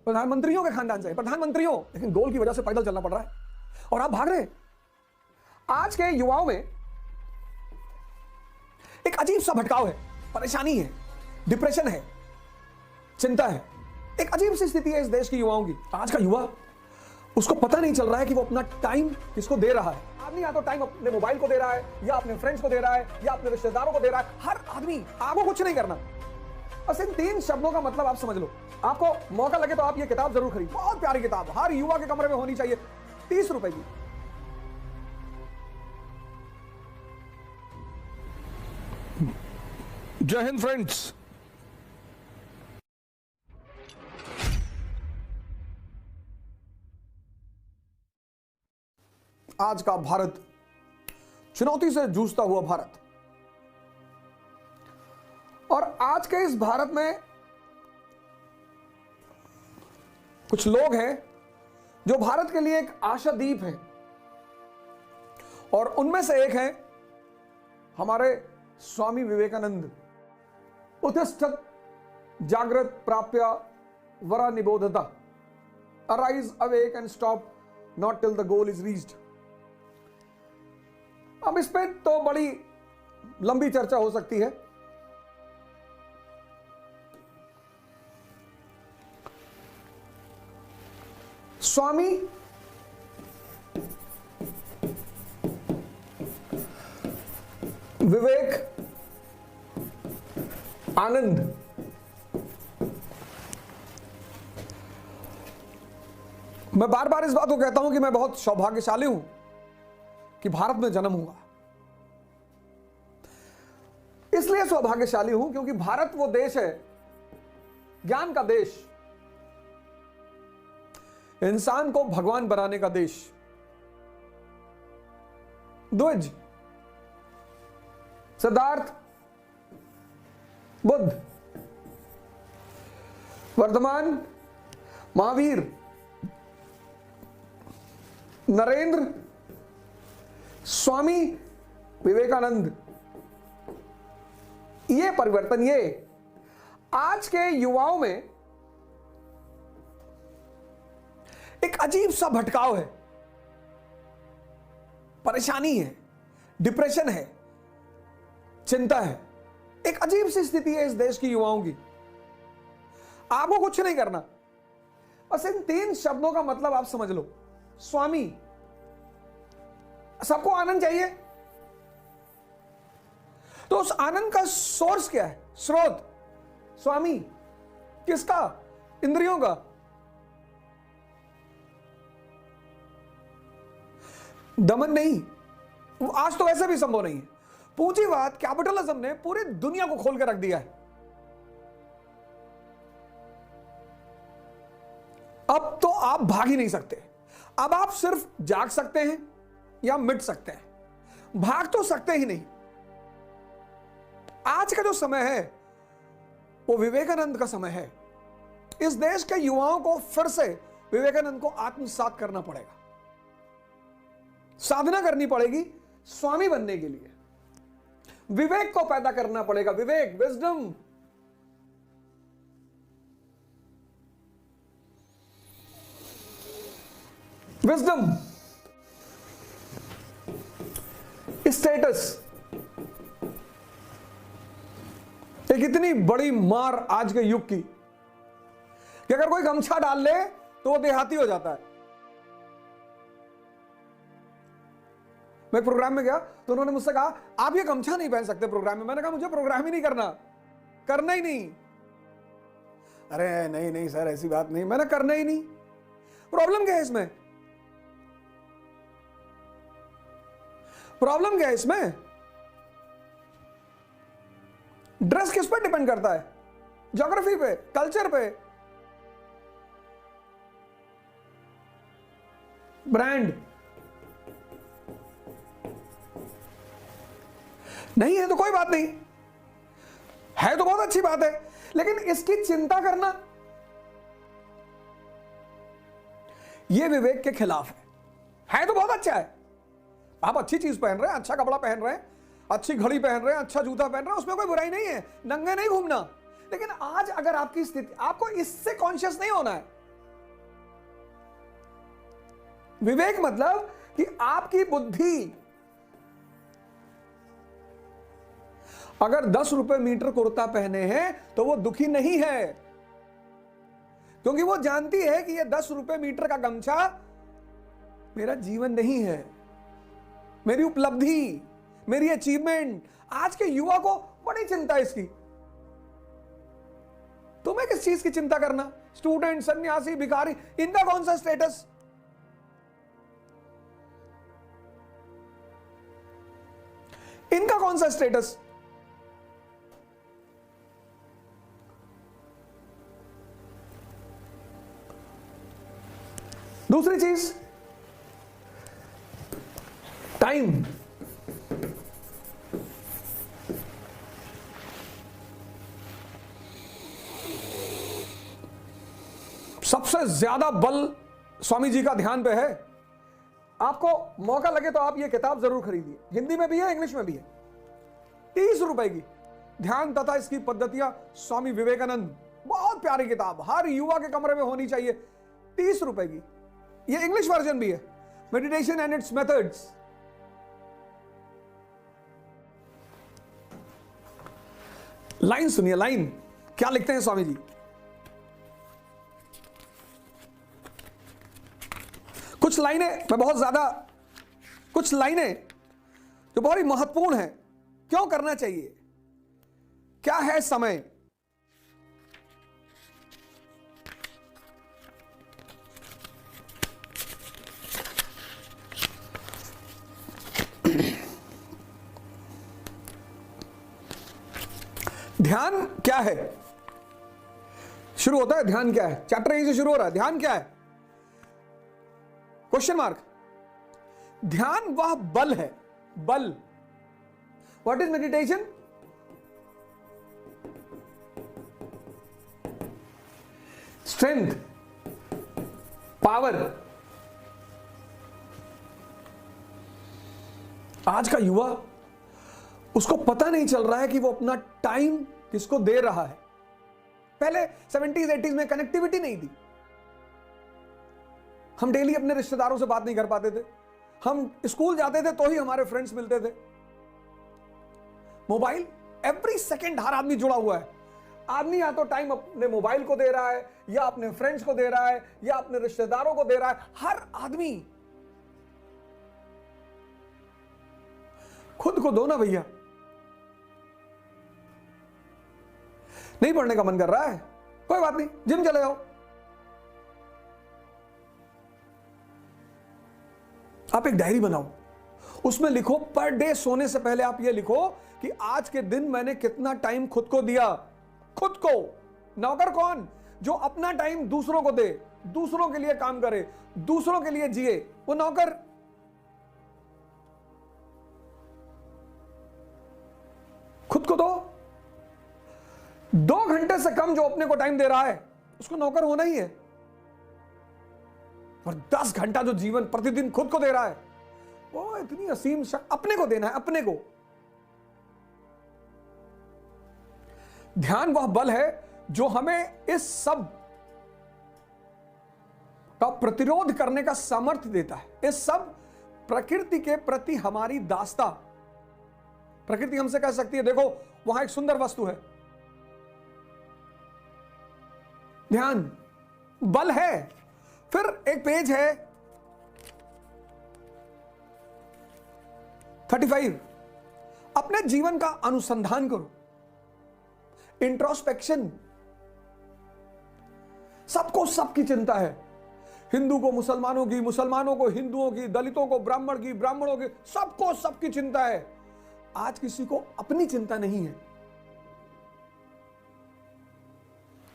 प्रधानमंत्रियों के खानदान से, प्रधानमंत्रियों, लेकिन गोल की वजह से पैदल चलना पड़ रहा है और आप भाग रहे हैं। आज के युवाओं में एक अजीब सा भटकाव है, परेशानी है, डिप्रेशन है, चिंता है। एक अजीब सी स्थिति है इस देश के युवाओं की। आज का युवा, उसको पता नहीं चल रहा है कि वो अपना टाइम किसको दे रहा है। आदमी या तो टाइम अपने मोबाइल को दे रहा है, या अपने फ्रेंड्स को दे रहा है, या अपने रिश्तेदारों को दे रहा है। हर आदमी, आपको कुछ नहीं करना, बस इन 3 शब्दों का मतलब आप समझ लो। आपको मौका लगे तो आप ये किताब जरूर खरीद, बहुत प्यारी किताब, हर युवा के कमरे में होनी चाहिए, 30 रुपए की। जय हिंद फ्रेंड्स। आज का भारत, चुनौती से जूझता हुआ भारत, और आज के इस भारत में कुछ लोग हैं जो भारत के लिए एक आशादीप हैं, और उनमें से एक है हमारे स्वामी विवेकानंद। उत्तिष्ठत जागृत प्राप्य वरा निबोधता, arise awake and stop not till the goal is reached. अब इस पे तो बड़ी लंबी चर्चा हो सकती है। स्वामी विवेक आनंद मैं बार बार इस बात को कहता हूं कि मैं बहुत सौभाग्यशाली हूं कि भारत में जन्म हुआ। इसलिए सौभाग्यशाली हूं क्योंकि भारत वो देश है, ज्ञान का देश, इंसान को भगवान बनाने का देश। द्विज, सिद्धार्थ, बुद्ध, वर्धमान, महावीर, नरेंद्र, स्वामी विवेकानंद, ये परिवर्तन, ये आज के युवाओं में एक अजीब सा भटकाव है, परेशानी है, डिप्रेशन है, चिंता है। एक अजीब सी स्थिति है इस देश की युवाओं की। आपको कुछ नहीं करना, बस इन 3 शब्दों का मतलब आप समझ लो। स्वामी, सबको आनंद चाहिए, तो उस आनंद का सोर्स क्या है, स्रोत? स्वामी किसका? इंद्रियों का। दमन नहीं, आज तो वैसे भी संभव नहीं है। पूंजीवाद, कैपिटलिज्म ने पूरी दुनिया को खोल कर रख दिया है। अब तो आप भाग ही नहीं सकते। अब आप सिर्फ जाग सकते हैं या मिट सकते हैं, भाग तो सकते ही नहीं। आज का जो समय है वो विवेकानंद का समय है। इस देश के युवाओं को फिर से विवेकानंद को आत्मसात करना पड़ेगा, साधना करनी पड़ेगी स्वामी बनने के लिए। विवेक को पैदा करना पड़ेगा, विवेक, विजडम। Wisdom, status. एक इतनी बड़ी मार आज के युग की कि अगर कोई गमछा डाल ले तो वो देहाती हो जाता है। मैं प्रोग्राम में गया तो उन्होंने मुझसे कहा आप ये गमछा नहीं पहन सकते प्रोग्राम में। मैंने कहा मुझे प्रोग्राम ही नहीं करना ही नहीं। अरे नहीं नहीं सर, ऐसी बात नहीं, मैंने करना ही नहीं। प्रॉब्लम क्या है इसमें? प्रॉब्लम क्या है इसमें? ड्रेस किस पर डिपेंड करता है? ज्योग्राफी पे, कल्चर पे, ब्रांड। नहीं है तो कोई बात नहीं, है तो बहुत अच्छी बात है, लेकिन इसकी चिंता करना यह विवेक के खिलाफ है तो बहुत अच्छा है। आप अच्छी चीज पहन रहे हैं, अच्छा कपड़ा पहन रहे हैं, अच्छी घड़ी पहन रहे हैं, अच्छा जूता पहन रहे हैं, उसमें कोई बुराई नहीं है, नंगे नहीं घूमना। लेकिन आज अगर आपकी स्थिति, आपको इससे कॉन्शियस नहीं होना है विवेक मतलब कि आपकी बुद्धि अगर 10 रुपए मीटर कुर्ता पहने हैं तो वो दुखी नहीं है, क्योंकि वो जानती है कि ये 10 रुपए मीटर का गमछा मेरा जीवन नहीं है, मेरी उपलब्धि, मेरी अचीवमेंट। आज के युवा को बड़ी चिंता है इसकी। तुम्हें किस चीज की चिंता करना? स्टूडेंट, सन्यासी, भिखारी, इनका कौन सा स्टेटस? इनका कौन सा स्टेटस? दूसरी चीज, टाइम। सबसे ज्यादा बल स्वामी जी का ध्यान पे है। आपको मौका लगे तो आप ये किताब जरूर खरीदिए, हिंदी में भी है, इंग्लिश में भी है, 30 रुपए की, ध्यान तथा इसकी पद्धतियां, स्वामी विवेकानंद। बहुत प्यारी किताब, हर युवा के कमरे में होनी चाहिए, 30 रुपए की। ये इंग्लिश वर्जन भी है, meditation and it's methods. Line सुनिए, लाइन क्या लिखते हैं स्वामी जी। कुछ लाइनें कुछ लाइनें जो बहुत ही महत्वपूर्ण है। क्यों करना चाहिए? क्या है समय? ध्यान क्या है? शुरू होता है ध्यान क्या है, चैप्टर यहीं से शुरू हो रहा है। ध्यान क्या है? Question mark. ध्यान वह बल है, बल। What is meditation? Strength, power. आज का युवा, उसको पता नहीं चल रहा है कि वो अपना टाइम किसको दे रहा है। पहले 70s 80s में कनेक्टिविटी नहीं थी, हम डेली अपने रिश्तेदारों से बात नहीं कर पाते थे, हम स्कूल जाते थे तो ही हमारे फ्रेंड्स मिलते थे। मोबाइल, एवरी सेकेंड हर आदमी जुड़ा हुआ है। आदमी या तो टाइम अपने मोबाइल को दे रहा है, या अपने फ्रेंड्स को दे रहा है, या अपने रिश्तेदारों को दे रहा है। हर आदमी। खुद को दो ना भैया। नहीं पढ़ने का मन कर रहा है, कोई बात नहीं, जिम चले जाओ। आप एक डायरी बनाओ, उसमें लिखो, पर डे सोने से पहले आप ये लिखो कि आज के दिन मैंने कितना टाइम खुद को दिया। खुद को। नौकर कौन? जो अपना टाइम दूसरों को दे, दूसरों के लिए काम करे, दूसरों के लिए जिए, वो नौकर। खुद को दो। 2 घंटे से कम जो अपने को टाइम दे रहा है उसको नौकर होना ही है। और 10 घंटा जो जीवन प्रतिदिन खुद को दे रहा है, वो इतनी असीम अपने को देना है, अपने को। ध्यान वह बल है जो हमें इस सब का प्रतिरोध करने का सामर्थ्य देता है। इस सब प्रकृति के प्रति हमारी दास्ता। प्रकृति हमसे कह सकती है, देखो वहां एक सुंदर वस्तु है। ध्यान बल है। फिर एक पेज है 35, अपने जीवन का अनुसंधान करो, इंट्रोस्पेक्शन। सबको सबकी चिंता है, हिंदू को मुसलमानों की, मुसलमानों को हिंदुओं की, दलितों को ब्राह्मण की, ब्राह्मणों की, सबको सबकी चिंता है। आज किसी को अपनी चिंता नहीं है।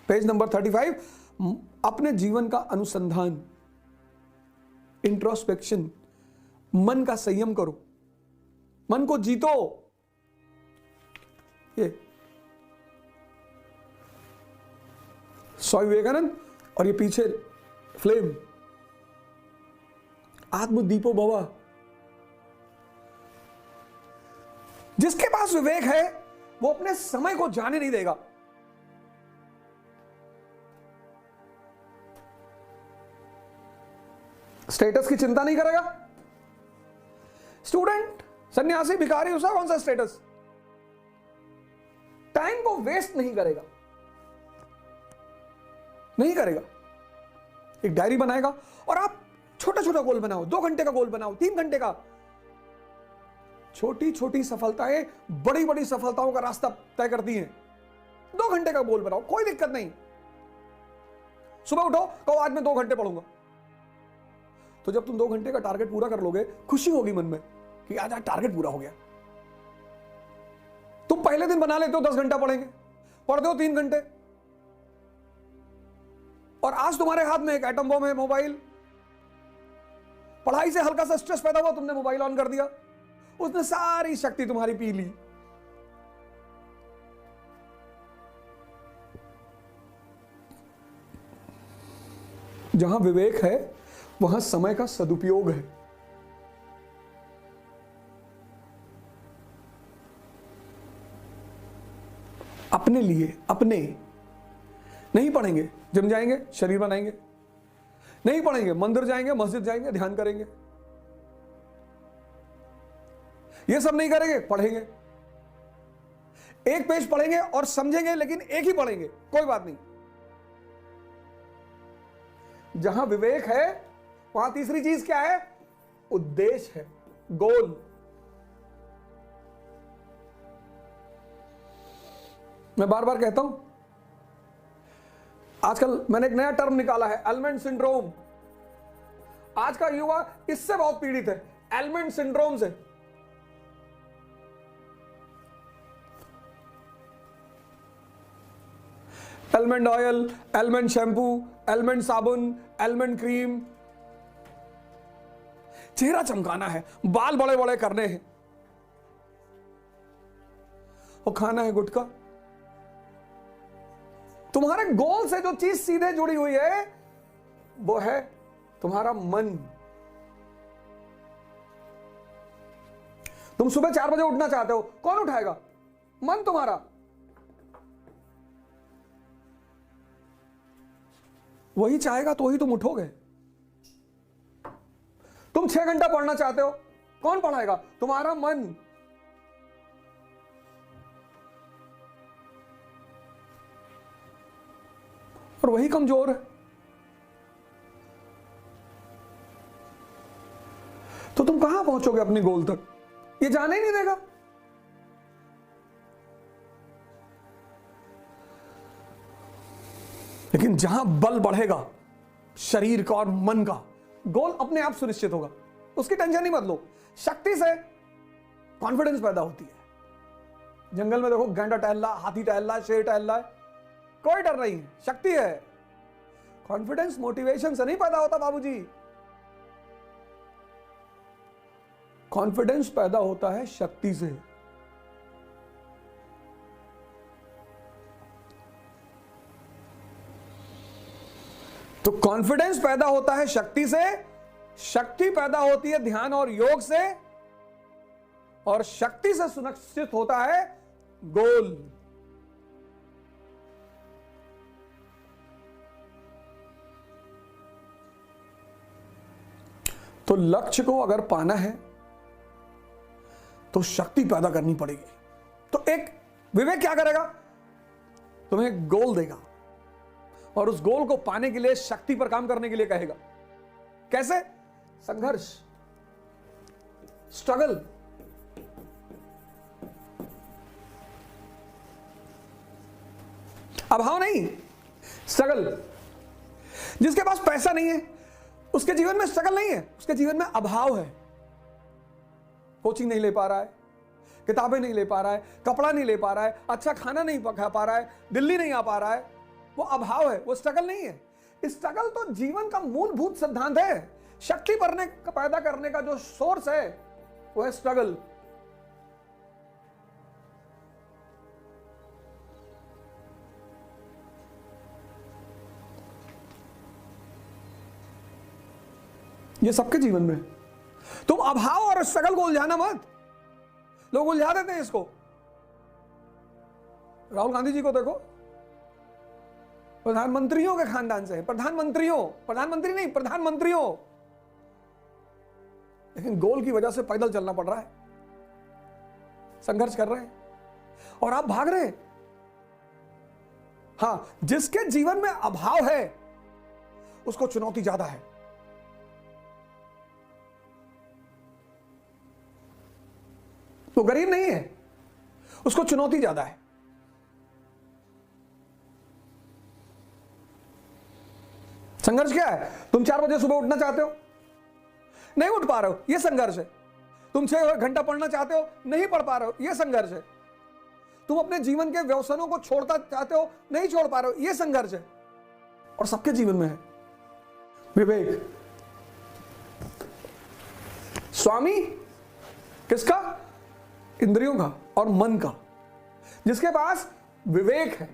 पेज नंबर 35, अपने जीवन का अनुसंधान, इंट्रोस्पेक्शन। मन का संयम करो, मन को जीतो। ये स्वामी विवेकानंद, और ये पीछे फ्लेम, आत्मदीपो भव। जिसके पास विवेक है वो अपने समय को जाने नहीं देगा। स्टेटस की चिंता नहीं करेगा। स्टूडेंट, सन्यासी, भिखारी, उसका कौन सा स्टेटस? टाइम को वेस्ट नहीं करेगा, नहीं करेगा। एक डायरी बनाएगा और आप छोटा छोटा गोल बनाओ, 2 घंटे का गोल बनाओ, 3 घंटे का। छोटी छोटी सफलताएं बड़ी बड़ी सफलताओं का रास्ता तय करती हैं। 2 घंटे का गोल बनाओ, कोई दिक्कत नहीं। सुबह उठो, कहो आज मैं 2 घंटे पढ़ूंगा। तो जब तुम 2 घंटे का टारगेट पूरा कर लोगे, खुशी होगी मन में कि आज टारगेट पूरा हो गया। तुम पहले दिन बना लेते हो 10 घंटा पढ़ेंगे, पढ़ते हो 3 घंटे, और आज तुम्हारे हाथ में एक एटम बम है, मोबाइल। पढ़ाई से हल्का सा स्ट्रेस पैदा हुआ, तुमने मोबाइल ऑन कर दिया, उसने सारी शक्ति तुम्हारी पी ली। जहां विवेक है वहां समय का सदुपयोग है। अपने लिए, अपने नहीं पढ़ेंगे, जिम जाएंगे, शरीर बनाएंगे। नहीं पढ़ेंगे, मंदिर जाएंगे, मस्जिद जाएंगे, ध्यान करेंगे। ये सब नहीं करेंगे, पढ़ेंगे। एक पेज पढ़ेंगे और समझेंगे, लेकिन एक ही पढ़ेंगे, कोई बात नहीं। जहां विवेक है वहां तीसरी चीज क्या है? उद्देश्य है, गोल। मैं बार बार कहता हूं, आजकल मैंने एक नया टर्म निकाला है, एलिमेंट सिंड्रोम। आज का युवा इससे बहुत पीड़ित है, एलिमेंट सिंड्रोम से। Element oil, element shampoo, element साबुन, एलिमेंट क्रीम। चेहरा चमकाना है, बाल बड़े बड़े करने हैं, और खाना है गुटखा। तुम्हारे गोल से जो चीज सीधे जुड़ी हुई है वो है तुम्हारा मन। तुम सुबह 4 बजे उठना चाहते हो, कौन उठाएगा? मन तुम्हारा। वही चाहेगा तो ही तुम उठोगे। तुम 6 घंटा पढ़ना चाहते हो, कौन पढ़ाएगा? तुम्हारा मन। और वही कमजोर है। तो तुम कहां पहुंचोगे अपने गोल तक? ये जाने ही नहीं देगा। लेकिन जहां बल बढ़ेगा शरीर का और मन का, गोल अपने आप सुनिश्चित होगा, उसकी टेंशन ही मत लो। शक्ति से कॉन्फिडेंस पैदा होती है। जंगल में देखो, गैंडा टहल रहा, हाथी टहल रहा, शेर टहल रहा है, कोई डर नहीं, शक्ति है। कॉन्फिडेंस मोटिवेशन से नहीं पैदा होता बाबूजी। कॉन्फिडेंस पैदा होता है शक्ति से। तो कॉन्फिडेंस पैदा होता है शक्ति से, शक्ति पैदा होती है ध्यान और योग से, और शक्ति से सुनिश्चित होता है गोल। तो लक्ष्य को अगर पाना है तो शक्ति पैदा करनी पड़ेगी। तो एक विवेक क्या करेगा? तुम्हें गोल देगा और उस गोल को पाने के लिए शक्ति पर काम करने के लिए कहेगा। कैसे? संघर्ष, स्ट्रगल। अभाव नहीं, स्ट्रगल। जिसके पास पैसा नहीं है उसके जीवन में स्ट्रगल नहीं है, उसके जीवन में अभाव है। कोचिंग नहीं ले पा रहा है, किताबें नहीं ले पा रहा है, कपड़ा नहीं ले पा रहा है, अच्छा खाना नहीं खा पा रहा है, दिल्ली नहीं आ पा रहा है, वो अभाव है, वो स्ट्रगल नहीं है। स्ट्रगल तो जीवन का मूलभूत सिद्धांत है। शक्ति पैदा करने का जो सोर्स है वो है स्ट्रगल। ये सबके जीवन में। तुम अभाव और स्ट्रगल को उलझाना मत। लोग उलझा देते हैं इसको। राहुल गांधी जी को देखो, प्रधानमंत्रियों के खानदान से, प्रधानमंत्री नहीं, प्रधानमंत्रियों। लेकिन गोल की वजह से पैदल चलना पड़ रहा है, संघर्ष कर रहे हैं और आप भाग रहे हैं। हां, जिसके जीवन में अभाव है उसको चुनौती ज्यादा है। तो गरीब नहीं है, उसको चुनौती ज्यादा है। संघर्ष क्या है? तुम 4 बजे सुबह उठना चाहते हो, नहीं उठ पा रहे हो, यह संघर्ष है। तुम 6 घंटा पढ़ना चाहते हो, नहीं पढ़ पा रहे हो, यह संघर्ष है। तुम अपने जीवन के व्यसनों को छोड़ना चाहते हो, नहीं छोड़ पा रहे हो, यह संघर्ष है। और सबके जीवन में है विवेक। स्वामी किसका? इंद्रियों का और मन का। जिसके पास विवेक है,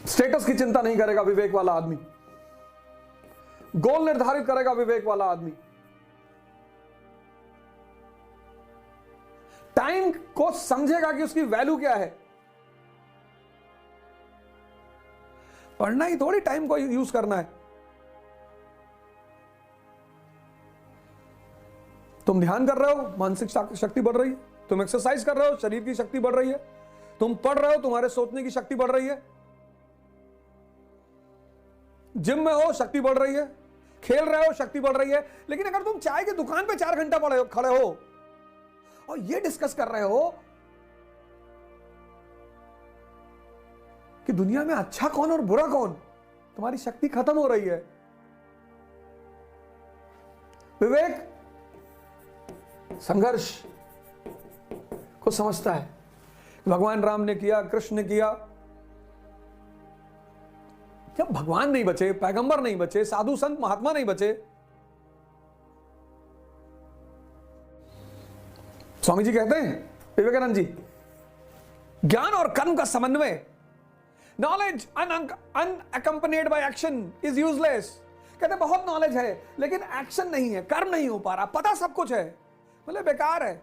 स्टेटस की चिंता नहीं करेगा विवेक वाला आदमी, गोल निर्धारित करेगा विवेक वाला आदमी, टाइम को समझेगा कि उसकी वैल्यू क्या है। पढ़ना ही थोड़ी टाइम को यूज करना है। तुम ध्यान कर रहे हो, मानसिक शक्ति बढ़ रही है। तुम एक्सरसाइज कर रहे हो, शरीर की शक्ति बढ़ रही है। तुम पढ़ रहे हो, तुम्हारे सोचने की शक्ति बढ़ रही है। जिम में हो, शक्ति बढ़ रही है। खेल रहे हो, शक्ति बढ़ रही है। लेकिन अगर तुम चाय की दुकान पे 4 घंटा खड़े हो और ये डिस्कस कर रहे हो कि दुनिया में अच्छा कौन और बुरा कौन, तुम्हारी शक्ति खत्म हो रही है। विवेक संघर्ष को समझता है। भगवान राम ने किया, कृष्ण ने किया। जब भगवान नहीं बचे, पैगंबर नहीं बचे, साधु संत महात्मा नहीं बचे, स्वामी जी कहते हैं, विवेकानंद जी, ज्ञान और कर्म का समन्वय, knowledge unaccompanied by action is useless. कहते बहुत नॉलेज है लेकिन एक्शन नहीं है, कर्म नहीं हो पा रहा, पता सब कुछ है, मतलब बेकार है।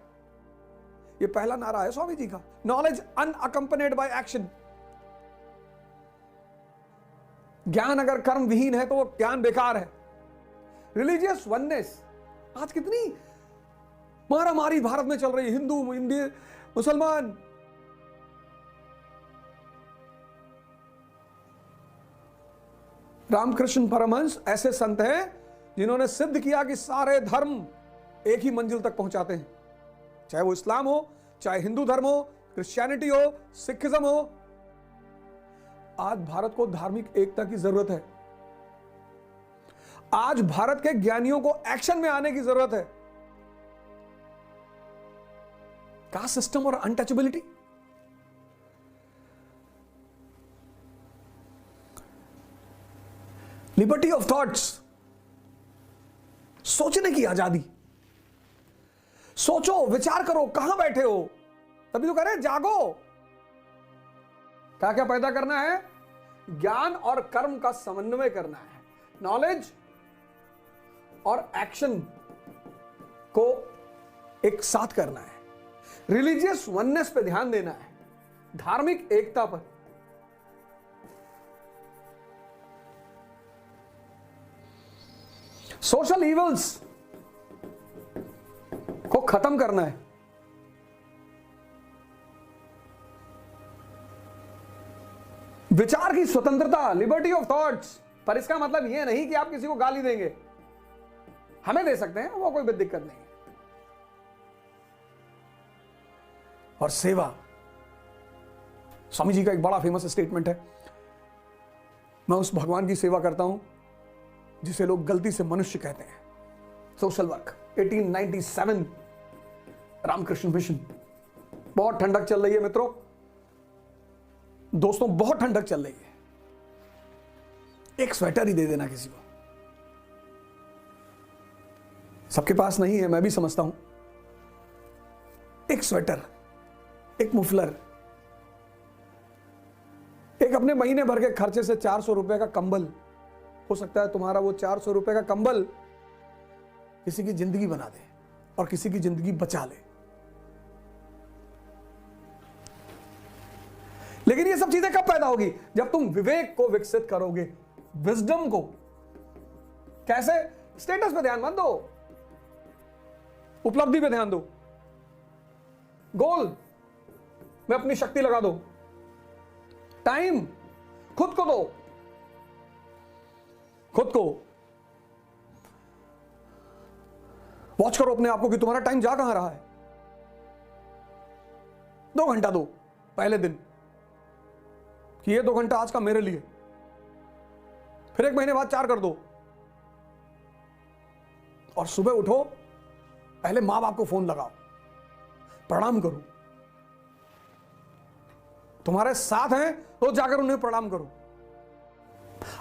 ये पहला नारा है स्वामी जी का, नॉलेज अनअकम्पनीड बाय एक्शन। ज्ञान अगर कर्म विहीन है तो वो ज्ञान बेकार है। रिलीजियस वननेस, आज कितनी मारामारी भारत में चल रही है, हिंदू इंडियन मुसलमान। रामकृष्ण परमहंस ऐसे संत हैं जिन्होंने सिद्ध किया कि सारे धर्म एक ही मंजिल तक पहुंचाते हैं, चाहे वो इस्लाम हो, चाहे हिंदू धर्म हो, क्रिश्चियनिटी हो, सिखिज्म हो। आज भारत को धार्मिक एकता की जरूरत है। आज भारत के ज्ञानियों को एक्शन में आने की जरूरत है। कास्ट सिस्टम और अनटचेबिलिटी, लिबर्टी ऑफ थॉट्स, सोचने की आजादी। सोचो, विचार करो, कहां बैठे हो, तभी तो कह रहे हैं जागो। क्या क्या पैदा करना है? ज्ञान और कर्म का समन्वय करना है, नॉलेज और एक्शन को एक साथ करना है, रिलीजियस वननेस पे ध्यान देना है, धार्मिक एकता पर। सोशल इवल्स को खत्म करना है। विचार की स्वतंत्रता, लिबर्टी ऑफ थॉट्स। पर इसका मतलब यह नहीं कि आप किसी को गाली देंगे, हमें दे सकते हैं, वो कोई भी दिक्कत नहीं है। और सेवा, स्वामी जी का एक बड़ा फेमस स्टेटमेंट है, मैं उस भगवान की सेवा करता हूं जिसे लोग गलती से मनुष्य कहते हैं। Social work 1897, Ramakrishna mission. बहुत ठंडक चल रही है मित्रों, दोस्तों, बहुत ठंडक चल रही है। एक स्वेटर ही दे देना किसी को, सबके पास नहीं है, मैं भी समझता हूं। एक स्वेटर, एक मुफलर, एक अपने महीने भर के खर्चे से 400 रुपए का कंबल। हो सकता है तुम्हारा वो 400 रुपए का कंबल किसी की जिंदगी बना दे और किसी की जिंदगी बचा ले। लेकिन ये सब चीजें कब पैदा होगी? जब तुम विवेक को विकसित करोगे, विजडम को। कैसे? स्टेटस पे ध्यान मत दो, उपलब्धि पे ध्यान दो, गोल में अपनी शक्ति लगा दो, टाइम खुद को दो, खुद को वॉच करो अपने आप को कि तुम्हारा टाइम जा कहां रहा है। 2 घंटा दो पहले दिन कि ये 2 घंटा आज का मेरे लिए, फिर 1 महीने बाद 4 कर दो। और सुबह उठो, पहले मां बाप को फोन लगाओ, प्रणाम करो। तुम्हारे साथ हैं तो जाकर उन्हें प्रणाम करो।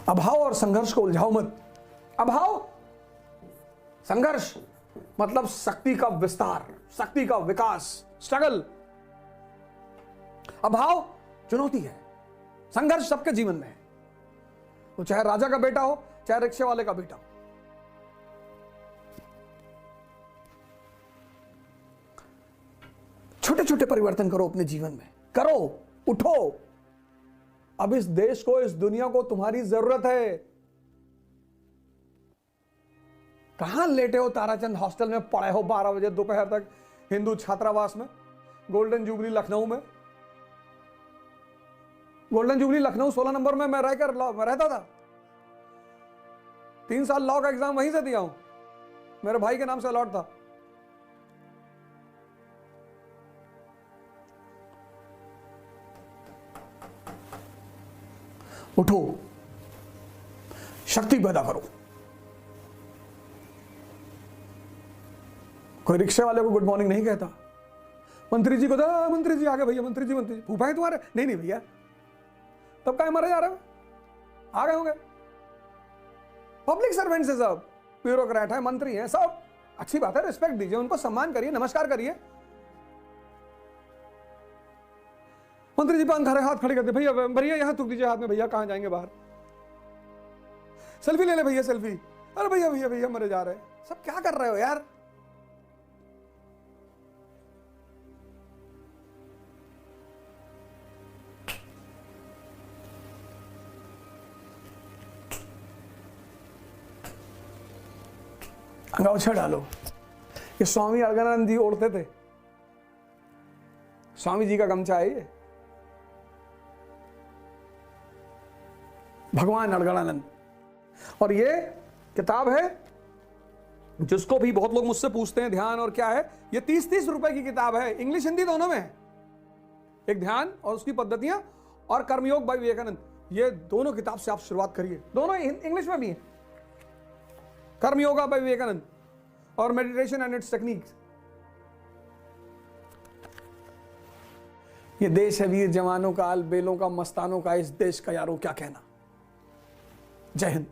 अभाव और संघर्ष को उलझाओ मत। अभाव, संघर्ष मतलब शक्ति का विस्तार, शक्ति का विकास, स्ट्रगल। अभाव चुनौती है, संघर्ष सबके जीवन में है। वो चाहे राजा का बेटा हो, चाहे रिक्शे वाले का बेटा हो। छोटे छोटे परिवर्तन करो अपने जीवन में, करो, उठो। अब इस देश को, इस दुनिया को तुम्हारी जरूरत है। कहां लेटे हो ताराचंद हॉस्टल में, पड़े हो 12 बजे दोपहर तक हिंदू छात्रावास में, गोल्डन जुबली लखनऊ में। गोल्डन जुबली लखनऊ 16 नंबर में मैं रहता था। 3 साल लॉ का एग्जाम वहीं से दिया हूं, मेरे भाई के नाम से अलॉट था। उठो, शक्ति पैदा करो। कोई रिक्शे वाले को गुड मॉर्निंग नहीं कहता, मंत्री जी को तो मंत्री जी आ गए भैया, मंत्री जी फूफा है तुम्हारे? नहीं नहीं भैया, तब क्या मरे जा रहे हो, आ गए होंगे। पब्लिक सर्वेंट से सब, ब्यूरोक्रेट है, मंत्री है, सब अच्छी बात है, रिस्पेक्ट दीजिए, उनको सम्मान करिए, नमस्कार करिए। मंत्री जी पान खा रहे, हाथ खड़े करते, भैया भैया यहां थूक दीजिए हाथ में, भैया कहां जाएंगे बाहर, सेल्फी ले ले भैया, सेल्फी। अरे भैया भैया भैया मरे जा रहे, सब क्या कर रहे हो यार? अंगोछा डालो। ये स्वामी अलगानंद जी ओढ़ते थे, स्वामी जी का गमछा है ये, भगवान अलगानंद। और ये किताब है जिसको भी बहुत लोग मुझसे पूछते हैं ध्यान और क्या है, ये 30-30 रुपए की किताब है, इंग्लिश हिंदी दोनों में है। एक ध्यान और उसकी पद्धतियां और कर्मयोग बाय विवेकानंद, ये दोनों किताब से आप शुरुआत करिए। दोनों इंग्लिश में भी है, कर्मयोगा बाय विवेकानंद और मेडिटेशन एंड इट्स टेक्निक्स। ये देश है वीर जवानों का, अलबेलों का, मस्तानों का, इस देश का यारों क्या कहना। जय हिंद।